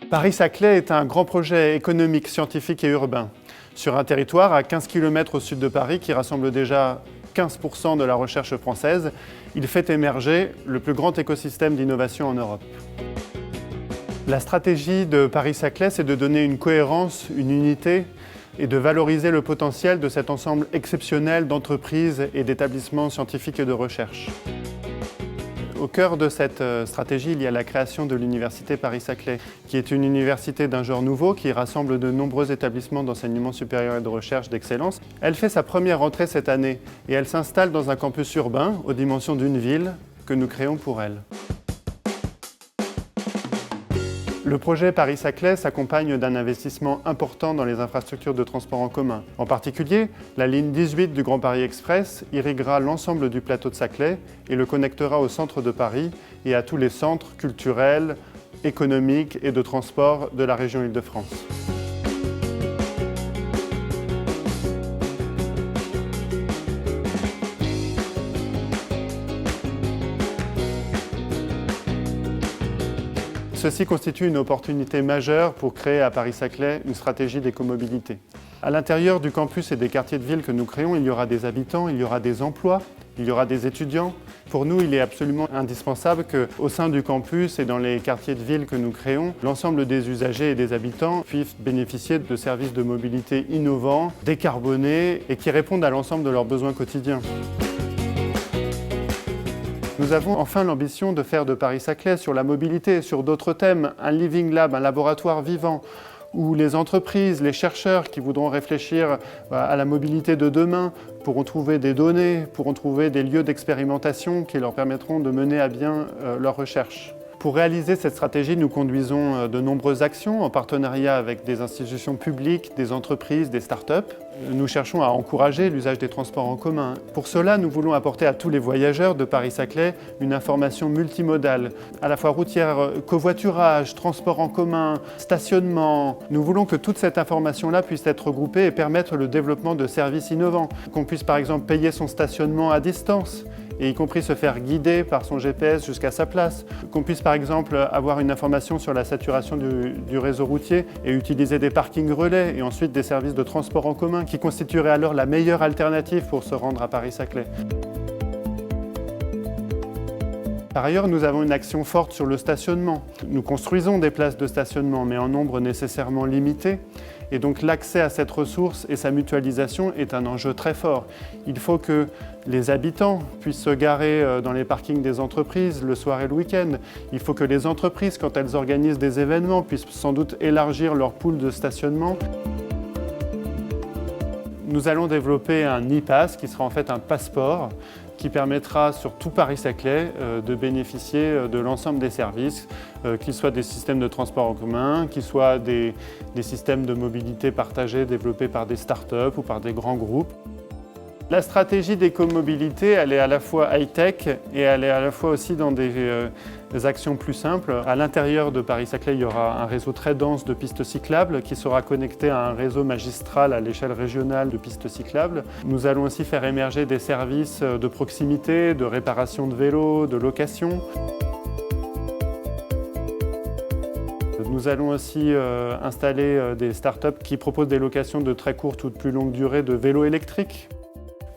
Paris-Saclay est un grand projet économique, scientifique et urbain sur un territoire à 15 km au sud de Paris qui rassemble déjà 15% de la recherche française. Il fait émerger le plus grand écosystème d'innovation en Europe. La stratégie de Paris-Saclay, c'est de donner une cohérence, une unité et de valoriser le potentiel de cet ensemble exceptionnel d'entreprises et d'établissements scientifiques et de recherche. Au cœur de cette stratégie, il y a la création de l'Université Paris-Saclay, qui est une université d'un genre nouveau qui rassemble de nombreux établissements d'enseignement supérieur et de recherche d'excellence. Elle fait sa première entrée cette année et elle s'installe dans un campus urbain aux dimensions d'une ville que nous créons pour elle. Le projet Paris-Saclay s'accompagne d'un investissement important dans les infrastructures de transport en commun. En particulier, la ligne 18 du Grand Paris Express irriguera l'ensemble du plateau de Saclay et le connectera au centre de Paris et à tous les centres culturels, économiques et de transport de la région Île-de-France. Ceci constitue une opportunité majeure pour créer à Paris-Saclay une stratégie d'écomobilité. À l'intérieur du campus et des quartiers de ville que nous créons, il y aura des habitants, il y aura des emplois, il y aura des étudiants. Pour nous, il est absolument indispensable qu'au sein du campus et dans les quartiers de ville que nous créons, l'ensemble des usagers et des habitants puissent bénéficier de services de mobilité innovants, décarbonés et qui répondent à l'ensemble de leurs besoins quotidiens. Nous avons enfin l'ambition de faire de Paris-Saclay sur la mobilité, sur d'autres thèmes, un living lab, un laboratoire vivant, où les entreprises, les chercheurs qui voudront réfléchir à la mobilité de demain pourront trouver des données, pourront trouver des lieux d'expérimentation qui leur permettront de mener à bien leurs recherches. Pour réaliser cette stratégie, nous conduisons de nombreuses actions en partenariat avec des institutions publiques, des entreprises, des start-up. Nous cherchons à encourager l'usage des transports en commun. Pour cela, nous voulons apporter à tous les voyageurs de Paris-Saclay une information multimodale, à la fois routière, covoiturage, transport en commun, stationnement. Nous voulons que toute cette information-là puisse être regroupée et permettre le développement de services innovants, qu'on puisse par exemple payer son stationnement à distance, et y compris se faire guider par son GPS jusqu'à sa place, qu'on puisse par exemple avoir une information sur la saturation du réseau routier et utiliser des parkings relais et ensuite des services de transport en commun qui constitueraient alors la meilleure alternative pour se rendre à Paris-Saclay. Par ailleurs, nous avons une action forte sur le stationnement. Nous construisons des places de stationnement, mais en nombre nécessairement limité. Et donc l'accès à cette ressource et sa mutualisation est un enjeu très fort. Il faut que les habitants puissent se garer dans les parkings des entreprises le soir et le week-end. Il faut que les entreprises, quand elles organisent des événements, puissent sans doute élargir leur pool de stationnement. Nous allons développer un e-pass qui sera en fait un passeport qui permettra sur tout Paris-Saclay de bénéficier de l'ensemble des services, qu'ils soient des systèmes de transport en commun, qu'ils soient des systèmes de mobilité partagés développés par des start-up ou par des grands groupes. La stratégie d'écomobilité, elle est à la fois high-tech et elle est à la fois aussi dans des actions plus simples. À l'intérieur de Paris-Saclay, il y aura un réseau très dense de pistes cyclables qui sera connecté à un réseau magistral à l'échelle régionale de pistes cyclables. Nous allons aussi faire émerger des services de proximité, de réparation de vélos, de location. Nous allons aussi installer des start-up qui proposent des locations de très courte ou de plus longue durée de vélos électriques.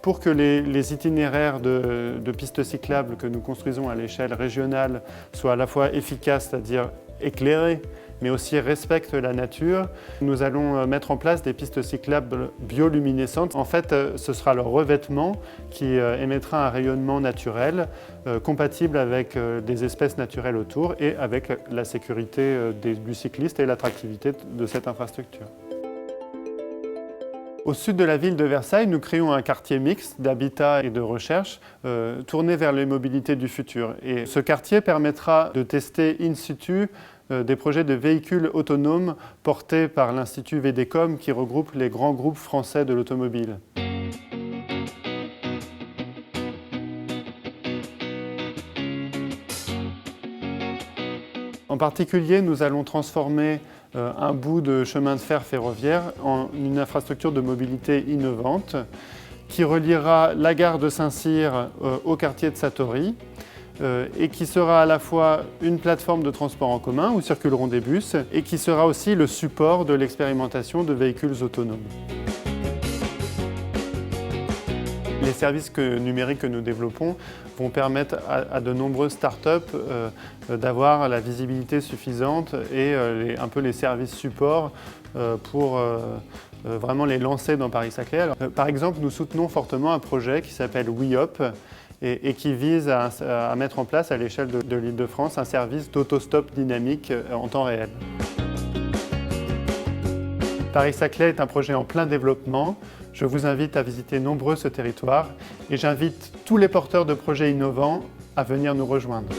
Pour que les itinéraires de pistes cyclables que nous construisons à l'échelle régionale soient à la fois efficaces, c'est-à-dire éclairés, mais aussi respectent la nature, nous allons mettre en place des pistes cyclables bioluminescentes. En fait, ce sera leur revêtement qui émettra un rayonnement naturel compatible avec des espèces naturelles autour et avec la sécurité du cycliste et l'attractivité de cette infrastructure. Au sud de la ville de Versailles, nous créons un quartier mixte d'habitat et de recherche tourné vers les mobilités du futur. Et ce quartier permettra de tester in situ des projets de véhicules autonomes portés par l'Institut VDECOM qui regroupe les grands groupes français de l'automobile. En particulier, nous allons transformer un bout de chemin de fer ferroviaire en une infrastructure de mobilité innovante qui reliera la gare de Saint-Cyr au quartier de Satory, et qui sera à la fois une plateforme de transport en commun où circuleront des bus et qui sera aussi le support de l'expérimentation de véhicules autonomes. Les services numériques que nous développons vont permettre à de nombreuses startups d'avoir la visibilité suffisante et un peu les services supports pour vraiment les lancer dans Paris-Saclay. Par exemple, nous soutenons fortement un projet qui s'appelle WeHop et qui vise à mettre en place à l'échelle de l'Île-de-France un service d'autostop dynamique en temps réel. Paris-Saclay est un projet en plein développement. Je vous invite à visiter nombreux ce territoire et j'invite tous les porteurs de projets innovants à venir nous rejoindre.